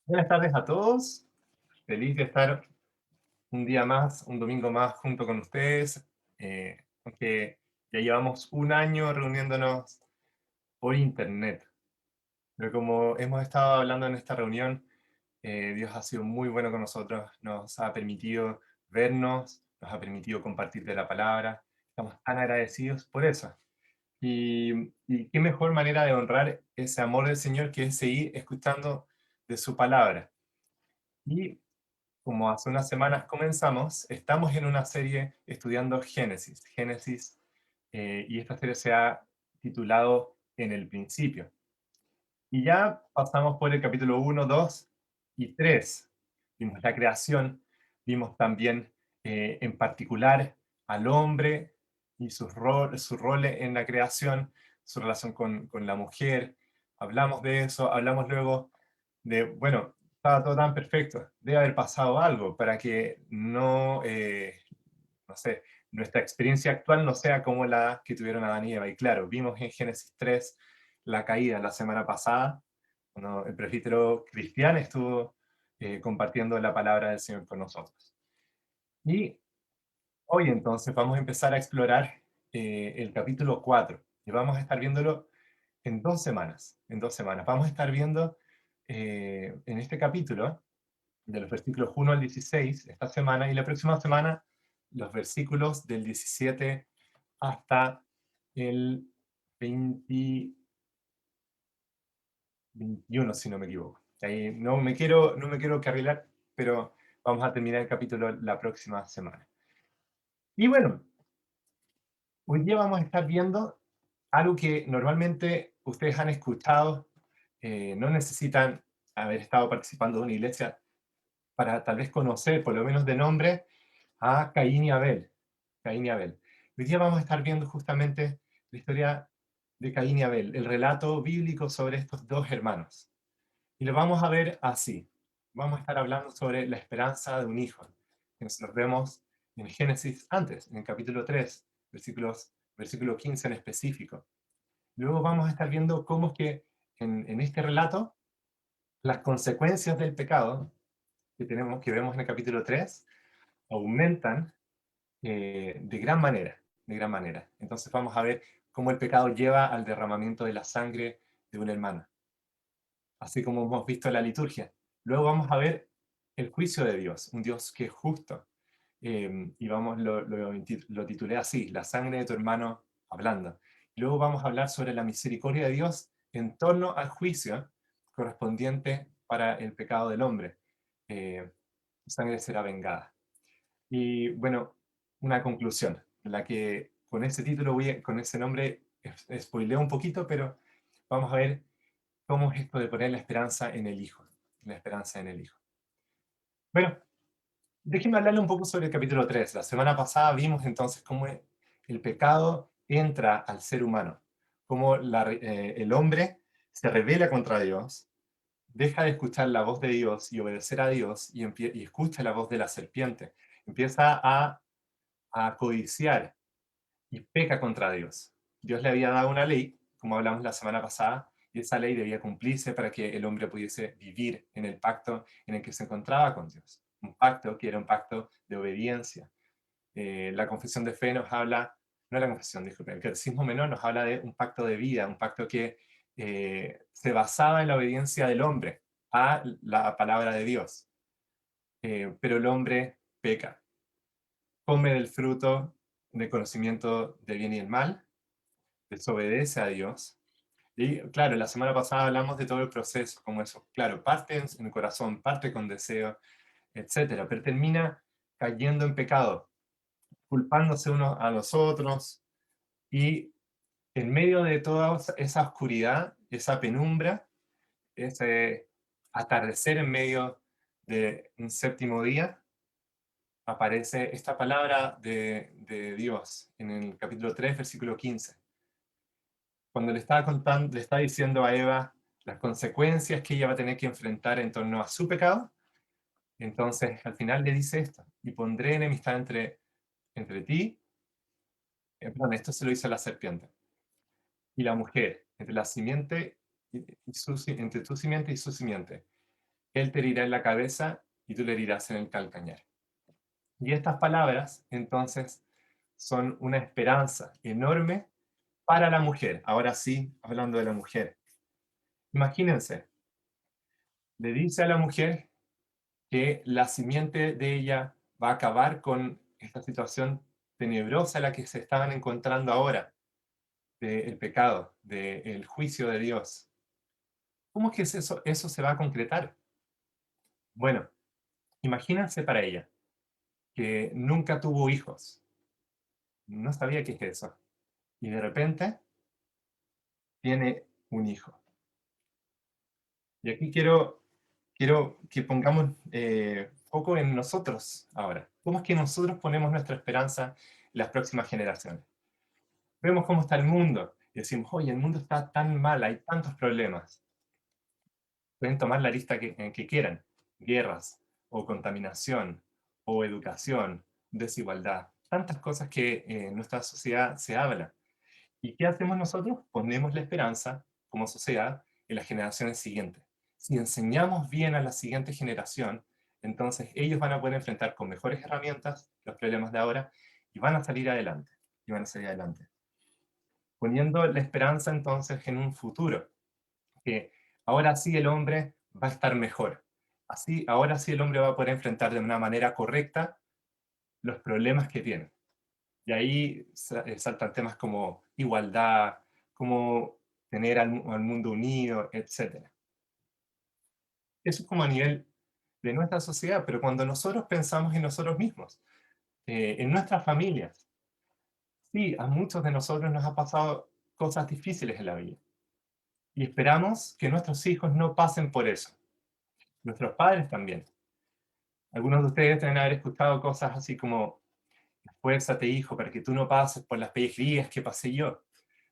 Buenas tardes a todos. Feliz de estar un día más, un domingo más junto con ustedes. Aunque ya llevamos un año reuniéndonos por internet. Pero como hemos estado hablando en esta reunión, Dios ha sido muy bueno con nosotros. Nos ha permitido vernos, nos ha permitido compartir de la palabra. Estamos tan agradecidos por eso. Y qué mejor manera de honrar ese amor del Señor que es seguir escuchando de su palabra. Y como hace unas semanas comenzamos, estamos en una serie estudiando Génesis. Génesis, y esta serie se ha titulado En el principio. Y ya pasamos por el capítulo uno, 2 y 3. Vimos la creación, vimos también en particular al hombre y su rol en la creación, su relación con la mujer. Hablamos de eso, hablamos luego de, bueno, estaba todo tan perfecto, debe haber pasado algo para que no, no sé, nuestra experiencia actual no sea como la que tuvieron Adán y Eva. Y claro, vimos en Génesis 3 la caída la semana pasada, cuando el presbítero Cristian estuvo compartiendo la palabra del Señor con nosotros. Y hoy entonces vamos a empezar a explorar el capítulo 4 y vamos a estar viéndolo en 2 semanas. En 2 semanas. Vamos a estar viendo en este capítulo de los versículos 1 al 16 esta semana y la próxima semana los versículos del 17 hasta el 20, 21, si no me equivoco. Ahí no me quiero carrilar, pero vamos a terminar el capítulo la próxima semana. Y bueno, hoy día vamos a estar viendo algo que normalmente ustedes han escuchado, no necesitan haber estado participando de una iglesia para tal vez conocer, por lo menos de nombre, a Caín y Abel. Caín y Abel. Hoy día vamos a estar viendo justamente la historia de Caín y Abel, el relato bíblico sobre estos dos hermanos. Y lo vamos a ver así. Vamos a estar hablando sobre la esperanza de un hijo, que nos vemos en Génesis antes, en el capítulo 3, versículo 15 en específico. Luego vamos a estar viendo cómo es que en este relato las consecuencias del pecado que vemos en el capítulo 3 aumentan de gran manera, de gran manera. Entonces vamos a ver cómo el pecado lleva al derramamiento de la sangre de un hermano, así como hemos visto en la liturgia. Luego vamos a ver el juicio de Dios, un Dios que es justo. Y lo titulé así, la sangre de tu hermano hablando. Luego vamos a hablar sobre la misericordia de Dios en torno al juicio correspondiente para el pecado del hombre. Su sangre será vengada. Y bueno, una conclusión, la que con ese título, con ese nombre, spoileo un poquito, pero vamos a ver cómo es esto de poner la esperanza en el Hijo, la esperanza en el Hijo. Bueno, déjenme hablarle un poco sobre el capítulo 3. La semana pasada vimos entonces cómo el pecado entra al ser humano, cómo el hombre se rebela contra Dios, deja de escuchar la voz de Dios y obedecer a Dios y escucha la voz de la serpiente. Empieza a codiciar y peca contra Dios. Dios le había dado una ley, como hablamos la semana pasada, y esa ley debía cumplirse para que el hombre pudiese vivir en el pacto en el que se encontraba con Dios. Un pacto que era un pacto de obediencia. La confesión de fe nos habla, no la confesión, disculpen, el catecismo menor nos habla de un pacto de vida, un pacto que se basaba en la obediencia del hombre a la palabra de Dios. Pero el hombre peca, come del fruto del conocimiento del bien y el mal, desobedece a Dios. Y claro, la semana pasada hablamos de todo el proceso, como eso, claro, parte en el corazón, parte con deseo, etcétera, pero termina cayendo en pecado, culpándose unos a los otros, y en medio de toda esa oscuridad, esa penumbra, ese atardecer en medio de un séptimo día, aparece esta palabra de Dios en el capítulo 3, versículo 15. Cuando le estaba contando, le está diciendo a Eva las consecuencias que ella va a tener que enfrentar en torno a su pecado, entonces al final le dice esto, y pondré enemistad entre ti, perdón, esto se lo dice a la serpiente, y la mujer, entre la simiente entre tu simiente y su simiente. Él te herirá en la cabeza y tú le herirás en el calcañar. Y estas palabras, entonces, son una esperanza enorme para la mujer. Ahora sí, hablando de la mujer. Imagínense, le dice a la mujer que la simiente de ella va a acabar con esta situación tenebrosa en la que se estaban encontrando ahora, del pecado, del juicio de Dios. ¿Cómo es que eso se va a concretar? Bueno, imagínense para ella, que nunca tuvo hijos, no sabía qué es eso, y de repente tiene un hijo. Y aquí quiero que pongamos foco en nosotros ahora. ¿Cómo es que nosotros ponemos nuestra esperanza en las próximas generaciones? Vemos cómo está el mundo y decimos, oye, el mundo está tan mal, hay tantos problemas. Pueden tomar la lista que quieran, guerras o contaminación o educación, desigualdad, tantas cosas que en nuestra sociedad se habla. ¿Y qué hacemos nosotros? Ponemos la esperanza como sociedad en las generaciones siguientes. Si enseñamos bien a la siguiente generación, entonces ellos van a poder enfrentar con mejores herramientas los problemas de ahora y van a salir adelante. Y van a salir adelante. Poniendo la esperanza entonces en un futuro, que ahora sí el hombre va a estar mejor. Así, ahora sí el hombre va a poder enfrentar de una manera correcta los problemas que tiene. Y ahí saltan temas como igualdad, como tener al mundo unido, etcétera. Eso es como a nivel de nuestra sociedad, pero cuando nosotros pensamos en nosotros mismos, en nuestras familias, sí, a muchos de nosotros nos ha pasado cosas difíciles en la vida. Y esperamos que nuestros hijos no pasen por eso. Nuestros padres también. Algunos de ustedes deben haber escuchado cosas así como, esfuérzate hijo, para que tú no pases por las peligrías que pasé yo,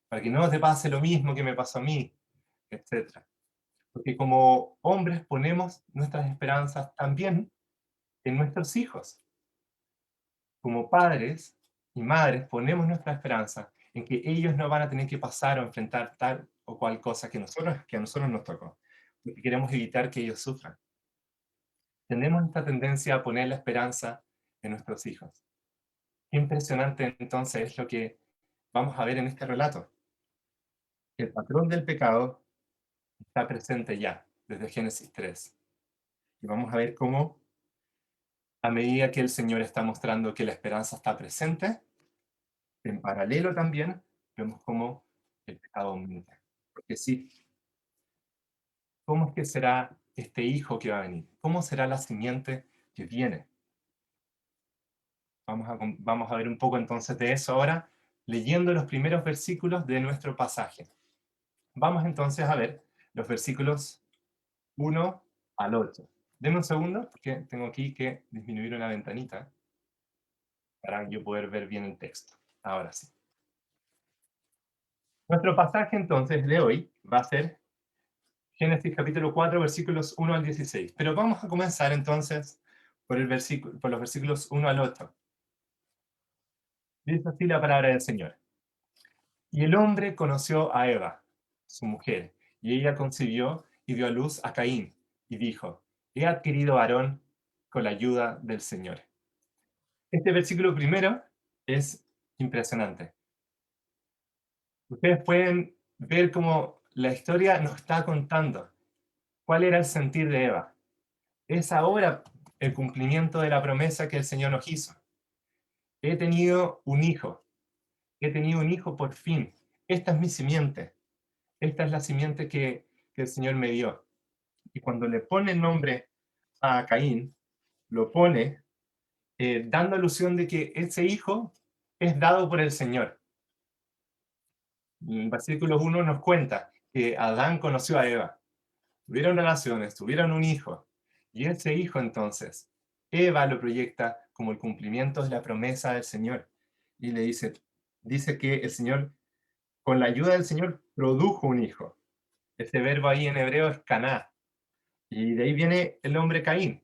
para que no te pase lo mismo que me pasó a mí, etcétera. Porque como hombres ponemos nuestras esperanzas también en nuestros hijos. Como padres y madres ponemos nuestra esperanza en que ellos no van a tener que pasar o enfrentar tal o cual cosa que a nosotros nos tocó, porque queremos evitar que ellos sufran. Tenemos esta tendencia a poner la esperanza en nuestros hijos. Qué impresionante entonces es lo que vamos a ver en este relato. El patrón del pecado está presente ya, desde Génesis 3. Y vamos a ver cómo, a medida que el Señor está mostrando que la esperanza está presente, en paralelo también vemos cómo el pecado aumenta. Porque sí, ¿cómo es que será este hijo que va a venir? ¿Cómo será la simiente que viene? Vamos a ver un poco entonces de eso ahora, leyendo los primeros versículos de nuestro pasaje. Vamos entonces a ver los versículos 1 al 8. Denme un segundo, porque tengo aquí que disminuir una ventanita para yo poder ver bien el texto. Ahora sí. Nuestro pasaje entonces de hoy va a ser Génesis capítulo 4, versículos 1 al 16. Pero vamos a comenzar entonces por los versículos 1 al 8. Dice así la palabra del Señor. Y el hombre conoció a Eva, su mujer, y ella concibió y dio a luz a Caín, y dijo, he adquirido varón con la ayuda del Señor. Este versículo primero es impresionante. Ustedes pueden ver cómo la historia nos está contando cuál era el sentir de Eva. Es ahora el cumplimiento de la promesa que el Señor nos hizo. He tenido un hijo. He tenido un hijo por fin. Esta es mi simiente. Esta es la simiente que el Señor me dio. Y cuando le pone el nombre a Caín, lo pone dando alusión de que ese hijo es dado por el Señor. El versículo 1 nos cuenta que Adán conoció a Eva, tuvieron relaciones, tuvieron un hijo, y ese hijo entonces, Eva lo proyecta como el cumplimiento de la promesa del Señor, y le dice que el Señor, con la ayuda del Señor, produjo un hijo. Ese verbo ahí en hebreo es caná, y de ahí viene el nombre Caín.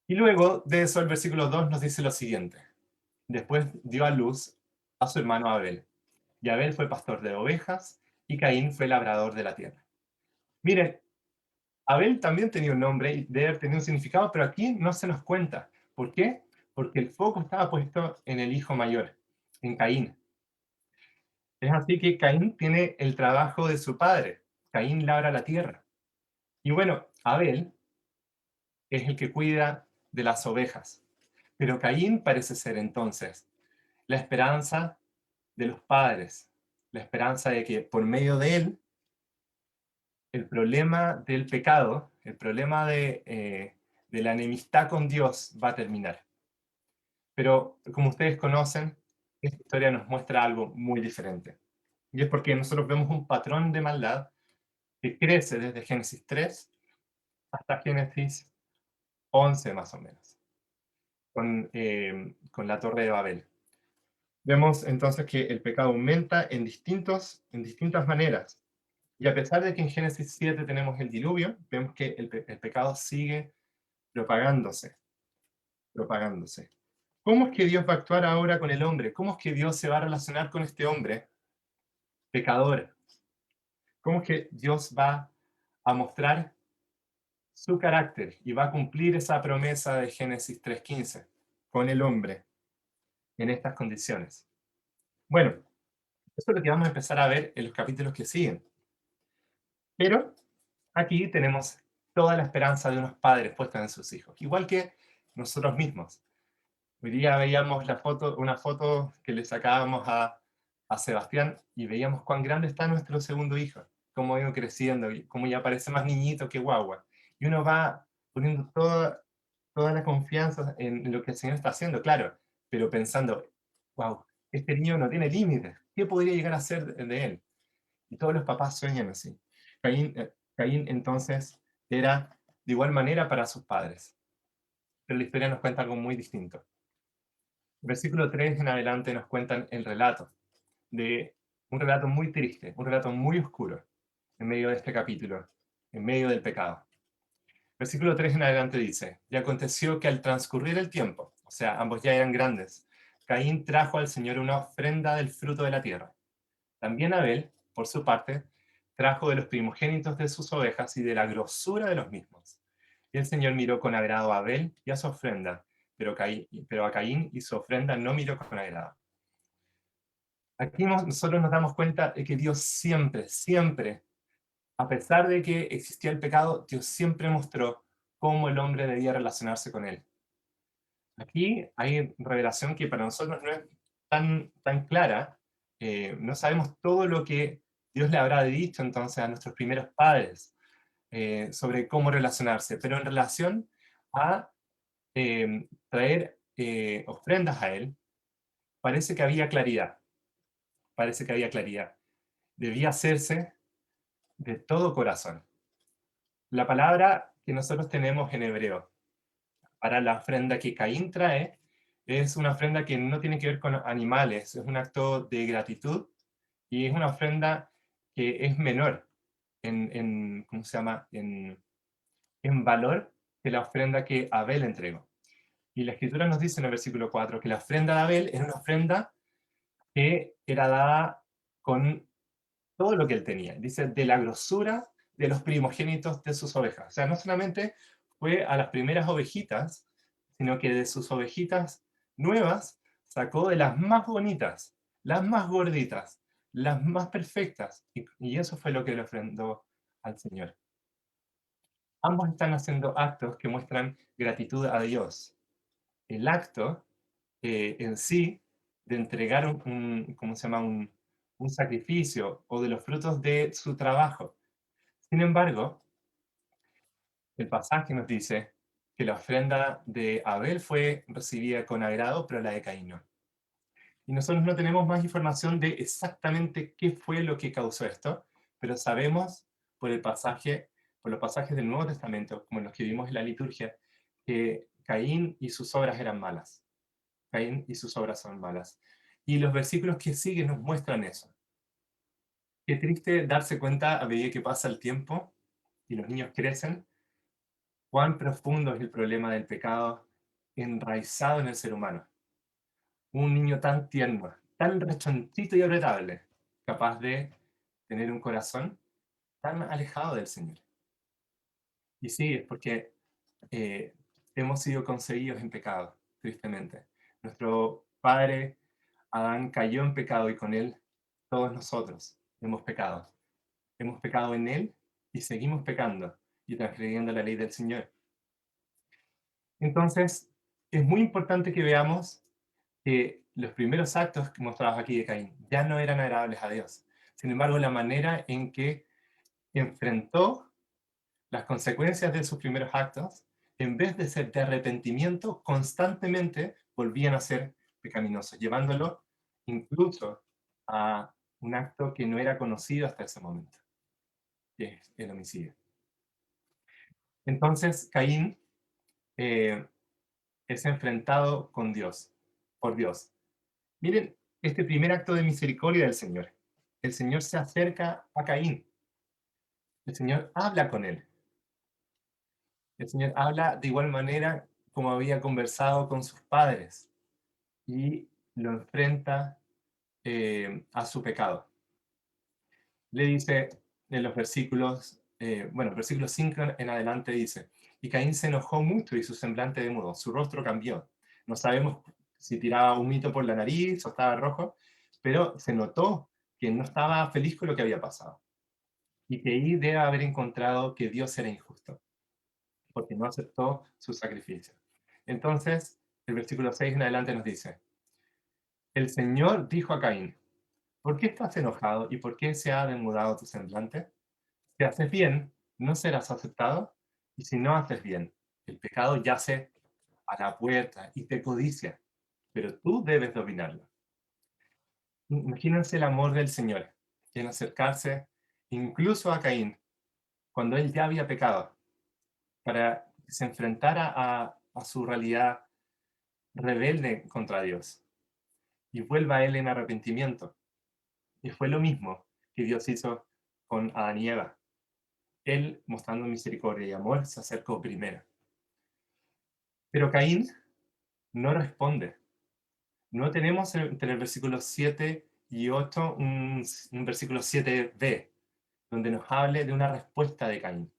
Y luego de eso el versículo 2 nos dice lo siguiente. Después dio a luz a su hermano Abel. Y Abel fue pastor de ovejas y Caín fue labrador de la tierra. Miren, Abel también tenía un nombre y debe haber tenido un significado, pero aquí no se nos cuenta. ¿Por qué? Porque el foco estaba puesto en el hijo mayor, en Caín. Es así que Caín tiene el trabajo de su padre. Caín labra la tierra. Y bueno, Abel es el que cuida de las ovejas. Pero Caín parece ser entonces la esperanza de los padres, la esperanza de que por medio de él el problema del pecado, el problema de la enemistad con Dios va a terminar. Pero como ustedes conocen, esta historia nos muestra algo muy diferente. Y es porque nosotros vemos un patrón de maldad que crece desde Génesis 3 hasta Génesis 11 más o menos, con la Torre de Babel. Vemos entonces que el pecado aumenta en distintas maneras. Y a pesar de que en Génesis 7 tenemos el diluvio, vemos que el pecado sigue propagándose, propagándose. ¿Cómo es que Dios va a actuar ahora con el hombre? ¿Cómo es que Dios se va a relacionar con este hombre pecador? ¿Cómo es que Dios va a mostrar su carácter y va a cumplir esa promesa de Génesis 3:15 con el hombre en estas condiciones? Bueno, eso es lo que vamos a empezar a ver en los capítulos que siguen. Pero aquí tenemos toda la esperanza de unos padres puesta en sus hijos, igual que nosotros mismos. Hoy día veíamos una foto que le sacábamos a Sebastián y veíamos cuán grande está nuestro segundo hijo, cómo ha ido creciendo, y cómo ya parece más niñito que guagua. Y uno va poniendo toda la confianza en lo que el Señor está haciendo, claro, pero pensando, wow, este niño no tiene límites, ¿qué podría llegar a ser de él? Y todos los papás sueñan así. Caín entonces era de igual manera para sus padres, pero la historia nos cuenta algo muy distinto. Versículo 3 en adelante nos cuentan el relato de un relato muy triste, un relato muy oscuro en medio de este capítulo, en medio del pecado. Versículo 3 en adelante dice, y aconteció que al transcurrir el tiempo, o sea, ambos ya eran grandes, Caín trajo al Señor una ofrenda del fruto de la tierra. También Abel, por su parte, trajo de los primogénitos de sus ovejas y de la grosura de los mismos. Y el Señor miró con agrado a Abel y a su ofrenda, pero a Caín y su ofrenda no miró con agrado. Aquí nosotros nos damos cuenta de que Dios siempre, siempre, a pesar de que existía el pecado, Dios siempre mostró cómo el hombre debía relacionarse con él. Aquí hay revelación que para nosotros no es tan clara. No sabemos todo lo que Dios le habrá dicho entonces a nuestros primeros padres sobre cómo relacionarse, pero en relación a traer ofrendas a Él, parece que había claridad, parece que había claridad. Debía hacerse de todo corazón. La palabra que nosotros tenemos en hebreo para la ofrenda que Caín trae es una ofrenda que no tiene que ver con animales, es un acto de gratitud y es una ofrenda que es menor ¿cómo se llama? En valor que la ofrenda que Abel entregó. Y la escritura nos dice en el versículo 4 que la ofrenda de Abel era una ofrenda que era dada con todo lo que él tenía. Dice, de la grosura de los primogénitos de sus ovejas. O sea, no solamente fue a las primeras ovejitas, sino que de sus ovejitas nuevas sacó de las más bonitas, las más gorditas, las más perfectas. Y eso fue lo que le ofrendó al Señor. Ambos están haciendo actos que muestran gratitud a Dios. El acto en sí de entregar ¿cómo se llama? Un sacrificio o de los frutos de su trabajo. Sin embargo, el pasaje nos dice que la ofrenda de Abel fue recibida con agrado, pero la de Caín no. Y nosotros no tenemos más información de exactamente qué fue lo que causó esto, pero sabemos por el pasaje, por los pasajes del Nuevo Testamento, como los que vimos en la liturgia, que Caín y sus obras eran malas. Caín y sus obras son malas. Y los versículos que siguen nos muestran eso. Qué triste darse cuenta a medida que pasa el tiempo y los niños crecen, cuán profundo es el problema del pecado enraizado en el ser humano. Un niño tan tierno, tan rechonchito y apretable, capaz de tener un corazón tan alejado del Señor. Y sí, es porque eh, hemos sido concebidos en pecado, tristemente. Nuestro padre Adán cayó en pecado y con él todos nosotros hemos pecado. Hemos pecado en él y seguimos pecando y transgrediendo la ley del Señor. Entonces, es muy importante que veamos que los primeros actos que mostramos aquí de Caín ya no eran agradables a Dios. Sin embargo, la manera en que enfrentó las consecuencias de sus primeros actos, en vez de ser de arrepentimiento, constantemente volvían a ser pecaminosos, llevándolo incluso a un acto que no era conocido hasta ese momento, que es el homicidio. Entonces, Caín eh, es enfrentado con Dios, por Dios. Miren este primer acto de misericordia del Señor. El Señor se acerca a Caín. El Señor habla con él. El Señor habla de igual manera como había conversado con sus padres y lo enfrenta a su pecado. Le dice en los versículos, versículo 5 en adelante dice, y Caín se enojó mucho y su semblante demudó, su rostro cambió. No sabemos si tiraba un mito por la nariz o estaba rojo, pero se notó que no estaba feliz con lo que había pasado. Y que ahí debe haber encontrado que Dios era injusto, porque no aceptó su sacrificio. Entonces, el versículo 6 en adelante nos dice, el Señor dijo a Caín, ¿por qué estás enojado y por qué se ha demudado tu semblante? Si haces bien, no serás aceptado, y si no haces bien, el pecado yace a la puerta y te codicia, pero tú debes dominarlo. Imagínense el amor del Señor, en acercarse incluso a Caín, cuando él ya había pecado, para que se enfrentara a su realidad rebelde contra Dios y vuelva a él en arrepentimiento. Y fue lo mismo que Dios hizo con Adán y Eva. Él, mostrando misericordia y amor, se acercó primero. Pero Caín no responde. No tenemos entre el versículo 7 y 8 un versículo 7b, donde nos hable de una respuesta de Caín,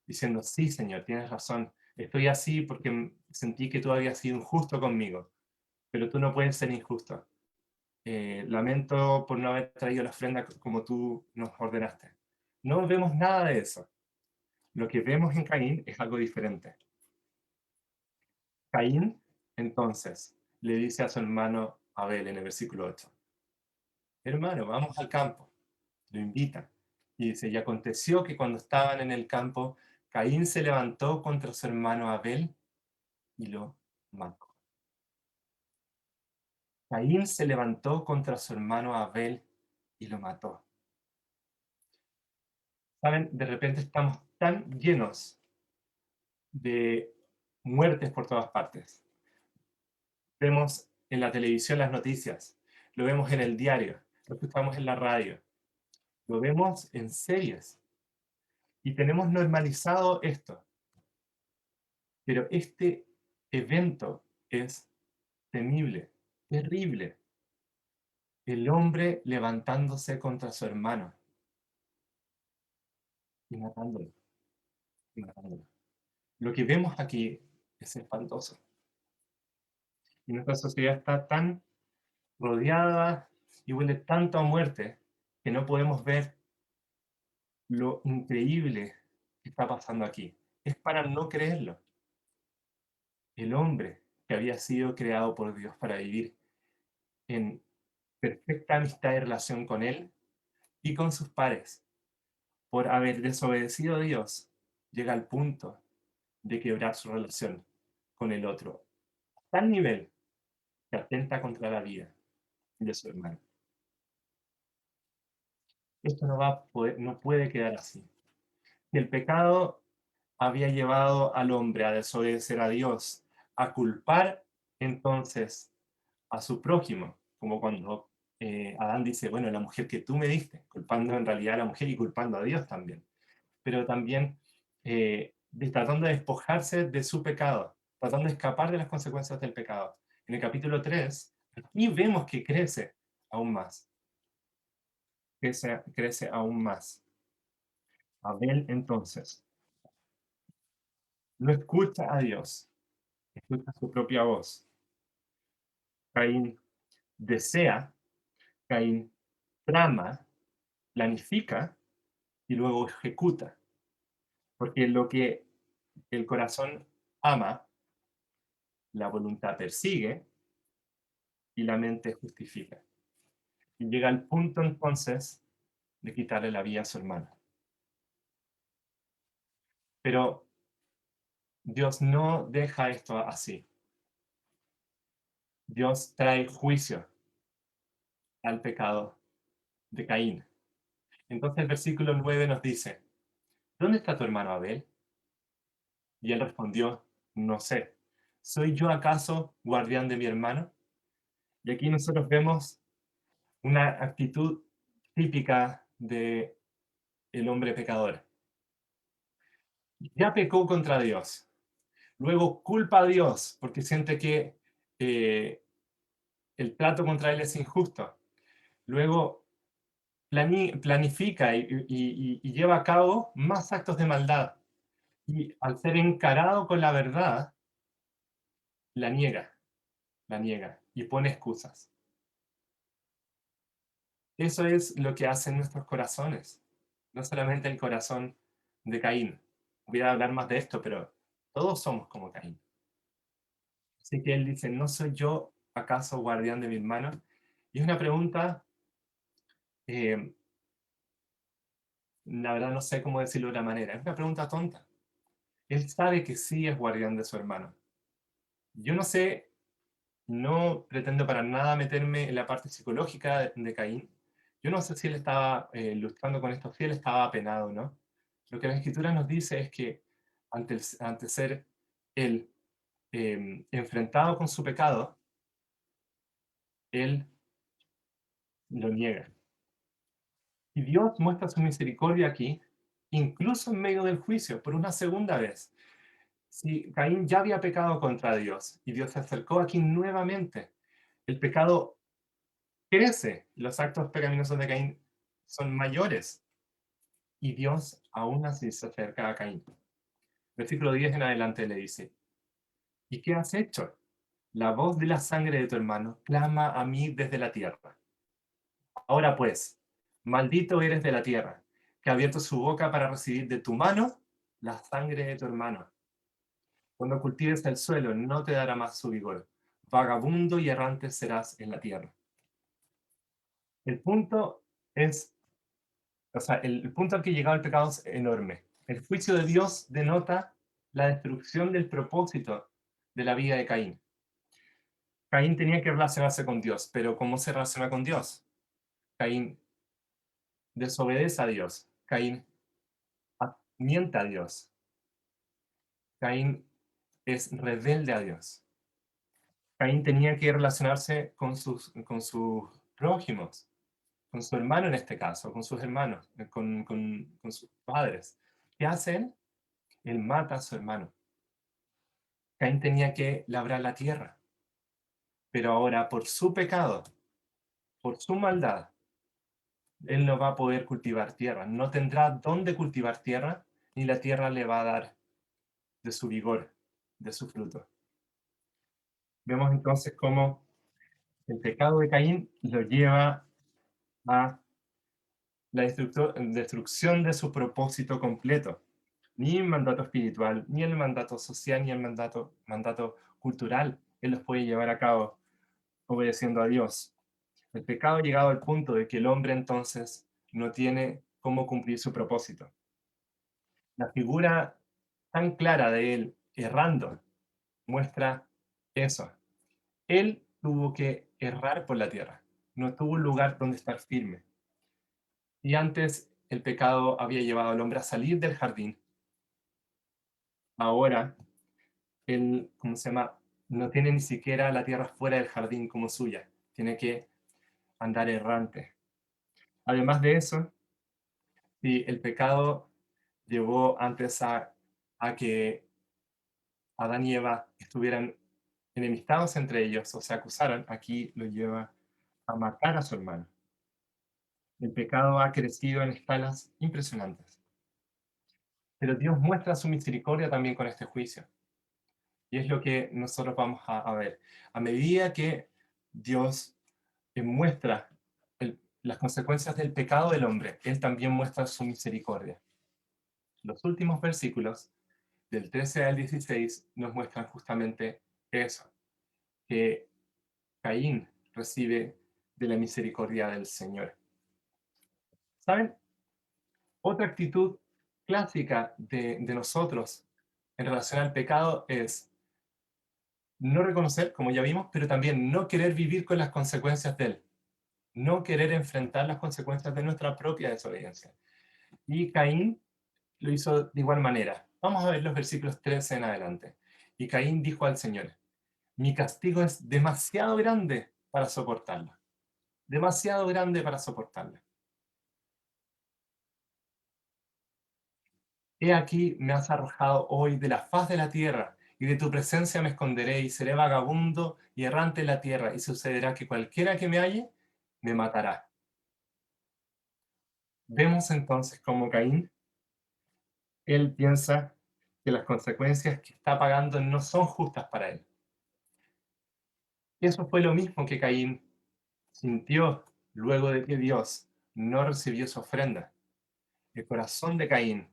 diciendo, sí, Señor, tienes razón, estoy así porque sentí que tú habías sido injusto conmigo, pero tú no puedes ser injusto. Lamento por no haber traído la ofrenda como tú nos ordenaste. No vemos nada de eso. Lo que vemos en Caín es algo diferente. Caín, entonces, le dice a su hermano Abel en el versículo 8, hermano, vamos al campo. Lo invita. Y dice, y aconteció que cuando estaban en el campo, Caín se levantó contra su hermano Abel y lo mató. Caín se levantó contra su hermano Abel y lo mató. Saben, de repente estamos tan llenos de muertes por todas partes. Vemos en la televisión las noticias, lo vemos en el diario, lo escuchamos en la radio, lo vemos en series y tenemos normalizado esto. Pero este evento es temible, terrible. El hombre levantándose contra su hermano y matándolo, y matándolo. Lo que vemos aquí es espantoso. Y nuestra sociedad está tan rodeada y huele tanto a muerte que no podemos ver lo increíble que está pasando aquí. Es para no creerlo. El hombre que había sido creado por Dios para vivir en perfecta amistad y relación con Él y con sus pares, por haber desobedecido a Dios, llega al punto de quebrar su relación con el otro, a tal nivel que atenta contra la vida de su hermano. Esto no, va a poder, no puede quedar así. El pecado había llevado al hombre a desobedecer a Dios, a culpar entonces a su prójimo, como cuando Adán dice, bueno, la mujer que tú me diste, culpando en realidad a la mujer y culpando a Dios también. Pero también tratando de despojarse de su pecado, tratando de escapar de las consecuencias del pecado. En el capítulo 3, aquí vemos que crece aún más, crece aún más. Abel entonces no escucha a Dios, escucha su propia voz. Caín desea, Caín trama, planifica y luego ejecuta, porque lo que el corazón ama, la voluntad persigue y la mente justifica. Y llega al punto entonces de quitarle la vida a su hermano. Pero Dios no deja esto así. Dios trae juicio al pecado de Caín. Entonces el versículo 9 nos dice, ¿dónde está tu hermano Abel? Y él respondió, no sé. ¿Soy yo acaso guardián de mi hermano? Y aquí nosotros vemos una actitud típica de el hombre pecador. Ya pecó contra Dios. Luego culpa a Dios porque siente que eh, el trato contra él es injusto. Luego planifica y lleva a cabo más actos de maldad. Y al ser encarado con la verdad, la niega, la niega y pone excusas. Eso es lo que hacen nuestros corazones, no solamente el corazón de Caín. Voy a hablar más de esto, pero todos somos como Caín. Así que él dice, ¿no soy yo acaso guardián de mi hermano? Y es una pregunta, eh, la verdad no sé cómo decirlo de una manera, es una pregunta tonta. Él sabe que sí es guardián de su hermano. Yo no sé, no pretendo para nada meterme en la parte psicológica de Caín. Yo no sé si él estaba luchando con esto, si él estaba apenado, ¿no? Lo que la Escritura nos dice es que ante ser él enfrentado con su pecado, él lo niega. Y Dios muestra su misericordia aquí, incluso en medio del juicio, por una segunda vez. Si Caín ya había pecado contra Dios y Dios se acercó aquí nuevamente, el pecado crece, los actos pecaminosos de Caín son mayores y Dios aún así se acerca a Caín. Versículo 10 en adelante le dice, ¿y qué has hecho? La voz de la sangre de tu hermano clama a mí desde la tierra. Ahora pues, maldito eres de la tierra, que ha abierto su boca para recibir de tu mano la sangre de tu hermano. Cuando cultives el suelo, no te dará más su vigor. Vagabundo y errante serás en la tierra. El punto es, o sea, el punto al que llegado el pecado es enorme. El juicio de Dios denota la destrucción del propósito de la vida de Caín. Caín tenía que relacionarse con Dios, pero ¿cómo se relaciona con Dios? Caín desobedece a Dios. Caín miente a Dios. Caín es rebelde a Dios. Caín tenía que relacionarse con sus prójimos, con su hermano en este caso, con sus hermanos, con sus padres. ¿Qué hace él? Él mata a su hermano. Caín tenía que labrar la tierra, pero ahora por su pecado, por su maldad, él no va a poder cultivar tierra, no tendrá dónde cultivar tierra, ni la tierra le va a dar de su vigor, de su fruto. Vemos entonces cómo el pecado de Caín lo lleva a la destrucción de su propósito completo. Ni el mandato espiritual, ni el mandato social, ni el mandato cultural, él los puede llevar a cabo obedeciendo a Dios. El pecado ha llegado al punto de que el hombre entonces no tiene cómo cumplir su propósito. La figura tan clara de él errando muestra eso. Él tuvo que errar por la tierra, no tuvo un lugar donde estar firme. Y antes el pecado había llevado al hombre a salir del jardín. Ahora él, ¿cómo se llama? No tiene ni siquiera la tierra fuera del jardín como suya. Tiene que andar errante. Además de eso, si el pecado llevó antes a que Adán y Eva estuvieran enemistados entre ellos o se acusaran, aquí lo lleva a matar a su hermano. El pecado ha crecido en escalas impresionantes. Pero Dios muestra su misericordia también con este juicio. Y es lo que nosotros vamos a ver. A medida que Dios muestra las consecuencias del pecado del hombre, Él también muestra su misericordia. Los últimos versículos, del 13 al 16, nos muestran justamente eso, que Caín recibe de la misericordia del Señor. ¿Saben? Otra actitud clásica de nosotros en relación al pecado es no reconocer, como ya vimos, pero también no querer vivir con las consecuencias de él, no querer enfrentar las consecuencias de nuestra propia desobediencia. Y Caín lo hizo de igual manera. Vamos a ver los versículos 13 en adelante. Y Caín dijo al Señor, mi castigo es demasiado grande para soportarlo, demasiado grande para soportarlo. He aquí me has arrojado hoy de la faz de la tierra, y de tu presencia me esconderé, y seré vagabundo y errante en la tierra, y sucederá que cualquiera que me halle, me matará. Vemos entonces como Caín, él piensa que las consecuencias que está pagando no son justas para él. Eso fue lo mismo que Caín sintió luego de que Dios no recibió su ofrenda. El corazón de Caín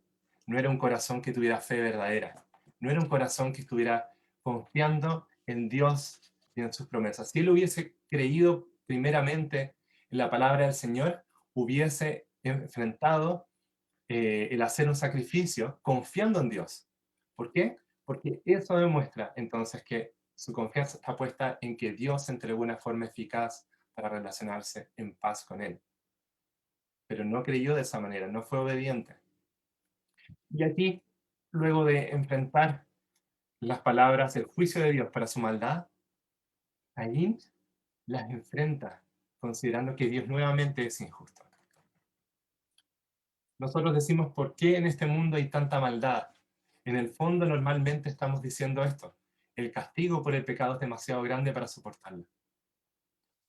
no era un corazón que tuviera fe verdadera, no era un corazón que estuviera confiando en Dios y en sus promesas. Si él hubiese creído primeramente en la palabra del Señor, hubiese enfrentado el hacer un sacrificio confiando en Dios. ¿Por qué? Porque eso demuestra entonces que su confianza está puesta en que Dios entregó una forma eficaz para relacionarse en paz con él. Pero no creyó de esa manera, no fue obediente. Y aquí, luego de enfrentar las palabras, el juicio de Dios para su maldad, Caín las enfrenta considerando que Dios nuevamente es injusto. Nosotros decimos, ¿por qué en este mundo hay tanta maldad? En el fondo normalmente estamos diciendo esto. El castigo por el pecado es demasiado grande para soportarlo.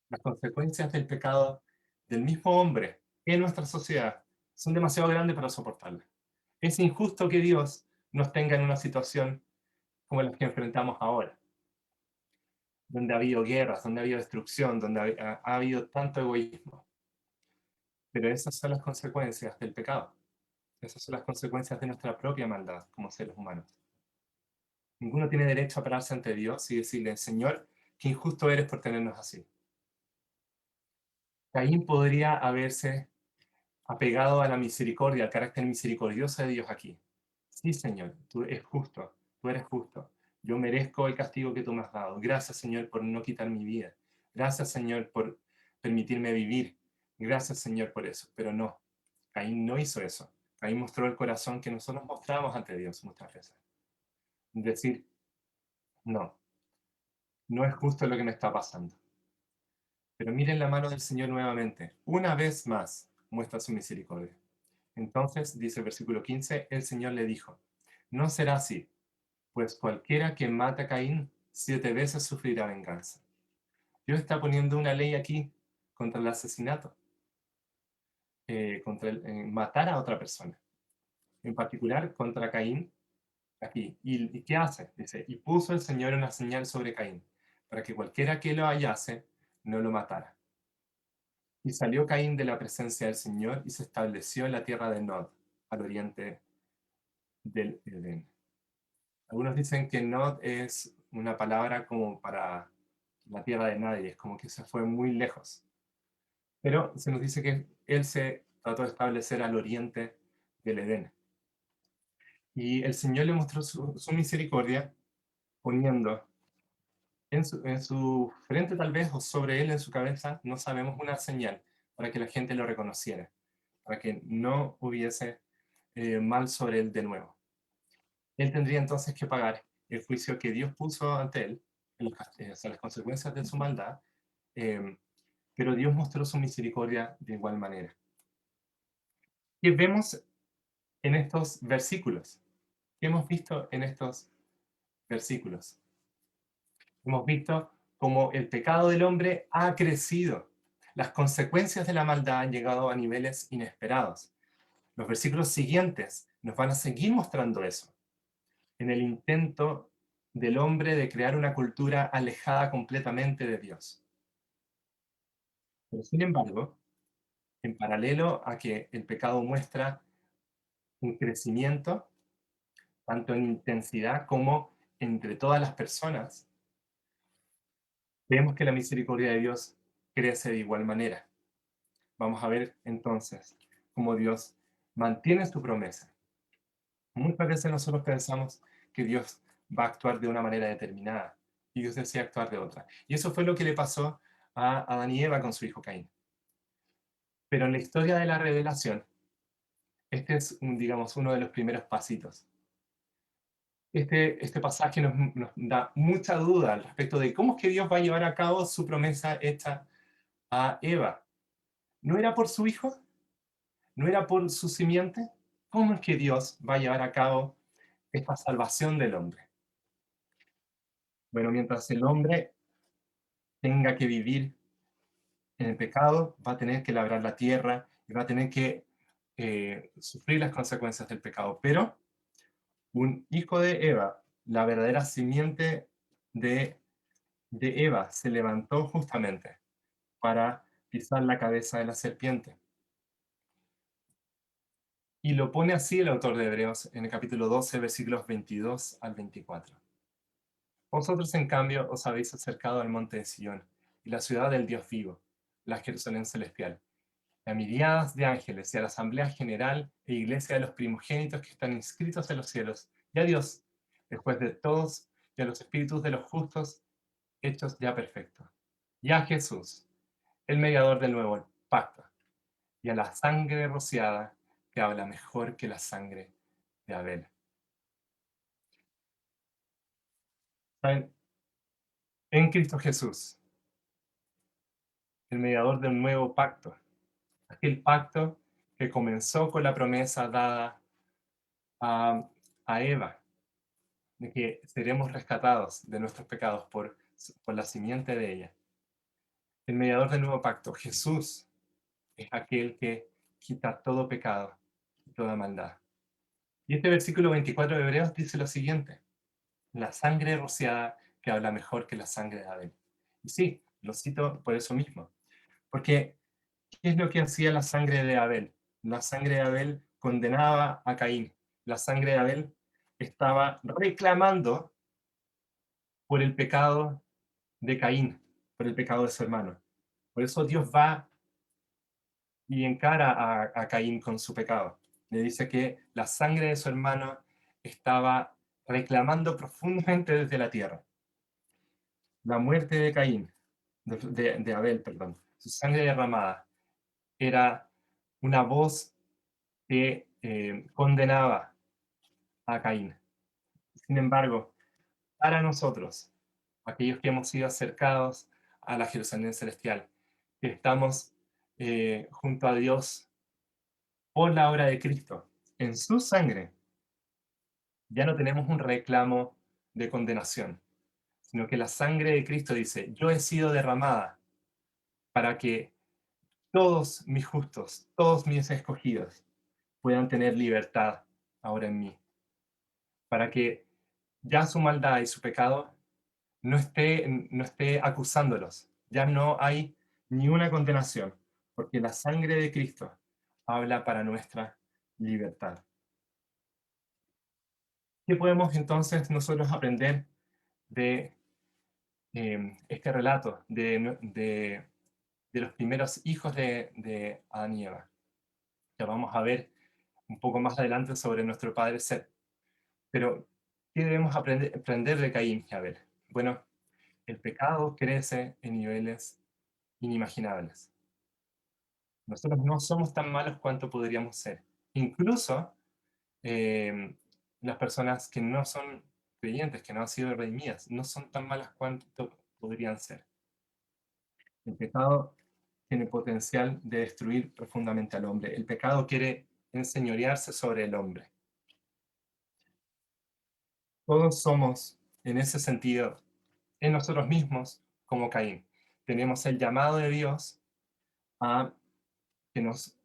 Las consecuencias del pecado del mismo hombre en nuestra sociedad son demasiado grandes para soportarlo. Es injusto que Dios nos tenga en una situación como las que enfrentamos ahora, donde ha habido guerras, donde ha habido destrucción, donde ha habido tanto egoísmo. Pero esas son las consecuencias del pecado. Esas son las consecuencias de nuestra propia maldad como seres humanos. Ninguno tiene derecho a pararse ante Dios y decirle, Señor, qué injusto eres por tenernos así. Caín podría haberse apegado a la misericordia, al carácter misericordioso de Dios aquí. Sí, Señor, tú eres justo, tú eres justo. Yo merezco el castigo que tú me has dado. Gracias, Señor, por no quitar mi vida. Gracias, Señor, por permitirme vivir. Gracias, Señor, por eso. Pero no, Caín no hizo eso. Caín mostró el corazón que nosotros mostramos ante Dios muchas veces. Decir, no, no es justo lo que me está pasando. Pero miren la mano del Señor nuevamente. Una vez más muestra su misericordia. Entonces, dice el versículo 15, el Señor le dijo, no será así, pues cualquiera que mate a Caín 7 veces sufrirá venganza. Dios está poniendo una ley aquí contra el asesinato, contra matar a otra persona, en particular contra Caín aquí. ¿Y qué hace? Dice, y puso el Señor una señal sobre Caín, para que cualquiera que lo hallase no lo matara. Y salió Caín de la presencia del Señor y se estableció en la tierra de Nod, al oriente del Edén. Algunos dicen que Nod es una palabra como para la tierra de nadie, es como que se fue muy lejos. Pero se nos dice que él se trató de establecer al oriente del Edén. Y el Señor le mostró su misericordia poniendo en su frente tal vez o sobre él en su cabeza, no sabemos, una señal para que la gente lo reconociera, para que no hubiese mal sobre él de nuevo. Él tendría entonces que pagar el juicio que Dios puso ante él, o sea, las consecuencias de su maldad, eh, pero Dios mostró su misericordia de igual manera. ¿Qué vemos en estos versículos? ¿Qué hemos visto en estos versículos? Hemos visto cómo el pecado del hombre ha crecido. Las consecuencias de la maldad han llegado a niveles inesperados. Los versículos siguientes nos van a seguir mostrando eso, en el intento del hombre de crear una cultura alejada completamente de Dios. Pero sin embargo, en paralelo a que el pecado muestra un crecimiento, tanto en intensidad como entre todas las personas, vemos que la misericordia de Dios crece de igual manera. Vamos a ver entonces cómo Dios mantiene su promesa. Muchas veces nosotros pensamos que Dios va a actuar de una manera determinada y Dios decide actuar de otra. Y eso fue lo que le pasó a Adán y Eva con su hijo Caín. Pero en la historia de la revelación, este es, digamos, uno de los primeros pasitos. Este pasaje nos da mucha duda al respecto de cómo es que Dios va a llevar a cabo su promesa hecha a Eva. ¿No era por su hijo? ¿No era por su simiente? ¿Cómo es que Dios va a llevar a cabo esta salvación del hombre? Bueno, mientras el hombre tenga que vivir en el pecado, va a tener que labrar la tierra y va a tener que sufrir las consecuencias del pecado. Pero un hijo de Eva, la verdadera simiente de, de Eva, se levantó justamente para pisar la cabeza de la serpiente. Y lo pone así el autor de Hebreos en el capítulo 12, versículos 22 al 24. Vosotros, en cambio, os habéis acercado al monte de Sion y la ciudad del Dios vivo, la Jerusalén celestial, y a miriadas de ángeles y a la asamblea general e iglesia de los primogénitos que están inscritos en los cielos, y a Dios, el juez de todos, y a los espíritus de los justos, hechos ya perfectos, y a Jesús, el mediador del nuevo pacto, y a la sangre rociada que habla mejor que la sangre de Abel. ¿Saben? En Cristo Jesús, el mediador del nuevo pacto, aquel pacto que comenzó con la promesa dada a, a Eva, de que seremos rescatados de nuestros pecados por la simiente de ella. El mediador del nuevo pacto, Jesús, es aquel que quita todo pecado y toda maldad. Y este versículo 24 de Hebreos dice lo siguiente: la sangre rociada que habla mejor que la sangre de Abel. Y sí, lo cito por eso mismo, porque ¿qué es lo que hacía la sangre de Abel? La sangre de Abel condenaba a Caín. La sangre de Abel estaba reclamando por el pecado de Caín, por el pecado de su hermano. Por eso Dios va y encara a Caín con su pecado. Le dice que la sangre de su hermano estaba reclamando profundamente desde la tierra. La muerte de Caín, de Abel, perdón, su sangre derramada, era una voz que condenaba a Caín. Sin embargo, para nosotros, aquellos que hemos sido acercados a la Jerusalén celestial, que estamos junto a Dios por la obra de Cristo, en su sangre, ya no tenemos un reclamo de condenación, sino que la sangre de Cristo dice: yo he sido derramada para que todos mis justos, todos mis escogidos, puedan tener libertad ahora en mí, para que ya su maldad y su pecado no esté acusándolos. Ya no hay ni una condenación, porque la sangre de Cristo habla para nuestra libertad. ¿Qué podemos entonces nosotros aprender de este relato de los primeros hijos de Adán y Eva? Ya vamos a ver un poco más adelante sobre nuestro padre Seth. Pero, ¿qué debemos aprender de Caín y Abel? Bueno, el pecado crece en niveles inimaginables. Nosotros no somos tan malos cuanto podríamos ser. Incluso eh, las personas que no son creyentes, que no han sido redimidas, no son tan malas cuanto podrían ser. El pecado tiene potencial de destruir profundamente al hombre. El pecado quiere enseñorearse sobre el hombre. Todos somos, en ese sentido, en nosotros mismos como Caín. Tenemos el llamado de Dios a que nos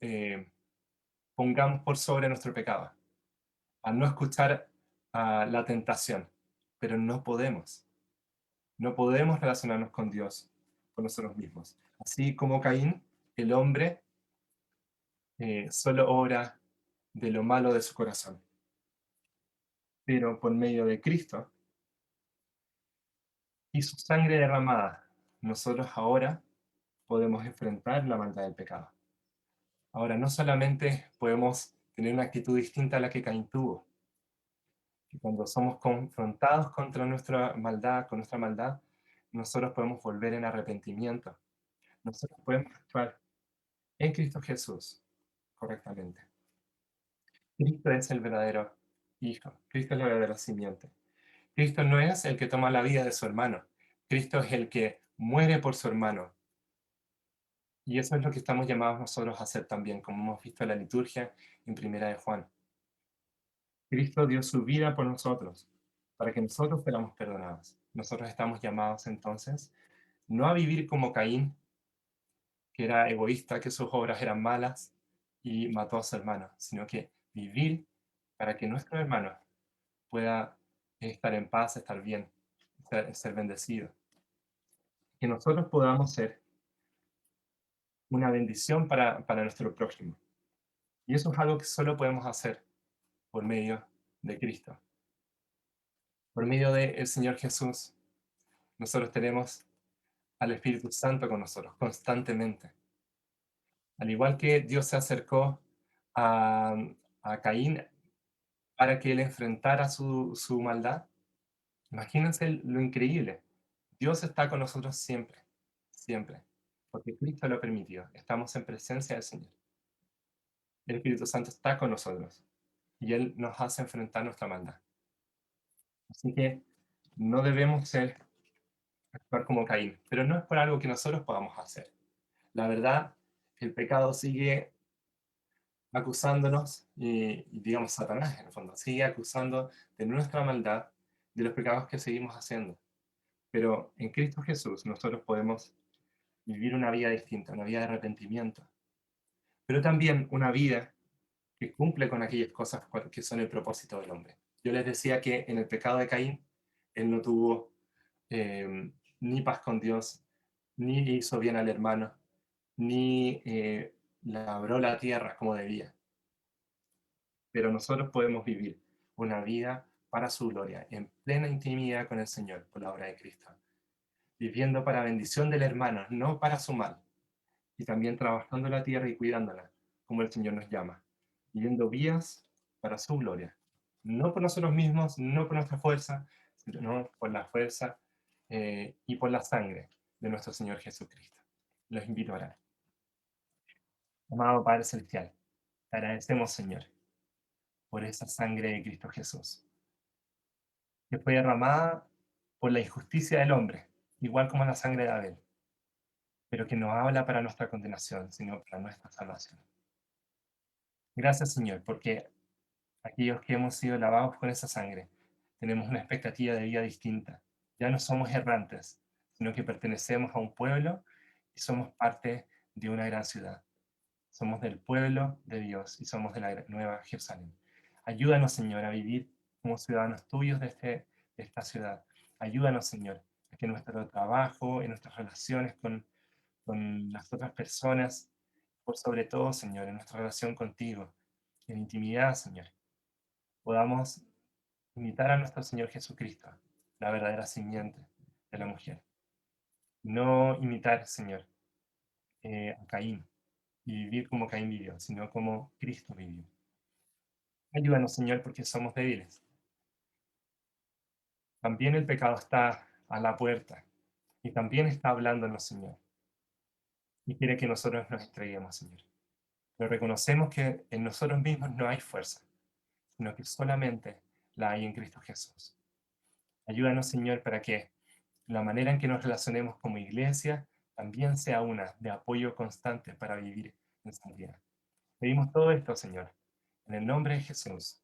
pongamos por sobre nuestro pecado. a no escuchar a la tentación, pero no podemos. No podemos relacionarnos con Dios, con nosotros mismos. Así como Caín, el hombre solo obra de lo malo de su corazón. Pero por medio de Cristo y su sangre derramada, nosotros ahora podemos enfrentar la maldad del pecado. Ahora, no solamente podemos tener una actitud distinta a la que Caín tuvo, que cuando somos confrontados contra nuestra maldad, con nuestra maldad, nosotros podemos volver en arrepentimiento. Nosotros podemos actuar en Cristo Jesús correctamente. Cristo es el verdadero Hijo. Cristo es la verdadera simiente. Cristo no es el que toma la vida de su hermano. Cristo es el que muere por su hermano. Y eso es lo que estamos llamados nosotros a hacer también, como hemos visto en la liturgia en Primera de Juan. Cristo dio su vida por nosotros, para que nosotros fuéramos perdonados. Nosotros estamos llamados entonces no a vivir como Caín, que era egoísta, que sus obras eran malas y mató a su hermano, sino que vivir para que nuestro hermano pueda estar en paz, estar bien, ser bendecido. Que nosotros podamos ser una bendición para nuestro prójimo. Y eso es algo que solo podemos hacer por medio de Cristo. Por medio del Señor Jesús, nosotros tenemos al Espíritu Santo con nosotros constantemente. Al igual que Dios se acercó a, a Caín para que él enfrentara su maldad, imagínense lo increíble. Dios está con nosotros siempre, siempre, porque Cristo lo permitió. Estamos en presencia del Señor. El Espíritu Santo está con nosotros y Él nos hace enfrentar nuestra maldad. Así que no debemos actuar como Caín, pero no es por algo que nosotros podamos hacer. La verdad, el pecado sigue acusándonos y digamos Satanás en el fondo, sigue acusando de nuestra maldad, de los pecados que seguimos haciendo. Pero en Cristo Jesús nosotros podemos vivir una vida distinta, una vida de arrepentimiento, pero también una vida que cumple con aquellas cosas que son el propósito del hombre. Yo les decía que en el pecado de Caín, él no tuvo ni paz con Dios, ni hizo bien al hermano, ni labró la tierra como debía. Pero nosotros podemos vivir una vida para su gloria, en plena intimidad con el Señor, por la obra de Cristo, viviendo para bendición del hermano, no para su mal, y también trabajando la tierra y cuidándola, como el Señor nos llama, viviendo vías para su gloria, no por nosotros mismos, no por nuestra fuerza, sino por la fuerza y por la sangre de nuestro Señor Jesucristo. Los invito a orar. Amado Padre Celestial, te agradecemos, Señor, por esa sangre de Cristo Jesús, que fue derramada por la injusticia del hombre, igual como la sangre de Abel, pero que no habla para nuestra condenación, sino para nuestra salvación. Gracias, Señor, porque aquellos que hemos sido lavados con esa sangre tenemos una expectativa de vida distinta. Ya no somos errantes, sino que pertenecemos a un pueblo y somos parte de una gran ciudad. Somos del pueblo de Dios y somos de la Nueva Jerusalén. Ayúdanos, Señor, a vivir como ciudadanos tuyos de esta ciudad. Ayúdanos, Señor, a que en nuestro trabajo, en nuestras relaciones con las otras personas, por sobre todo, Señor, en nuestra relación contigo, en intimidad, Señor, podamos imitar a nuestro Señor Jesucristo, la verdadera simiente de la mujer. No imitar, Señor, a Caín y vivir como Caín vivió, sino como Cristo vivió. Ayúdanos, Señor, porque somos débiles. También el pecado está a la puerta y también está hablándonos, Señor, y quiere que nosotros nos entreguemos, Señor. Pero reconocemos que en nosotros mismos no hay fuerza, sino que solamente la hay en Cristo Jesús. Ayúdanos, Señor, para que la manera en que nos relacionemos como iglesia también sea una de apoyo constante para vivir en santidad. Pedimos todo esto, Señor, en el nombre de Jesús.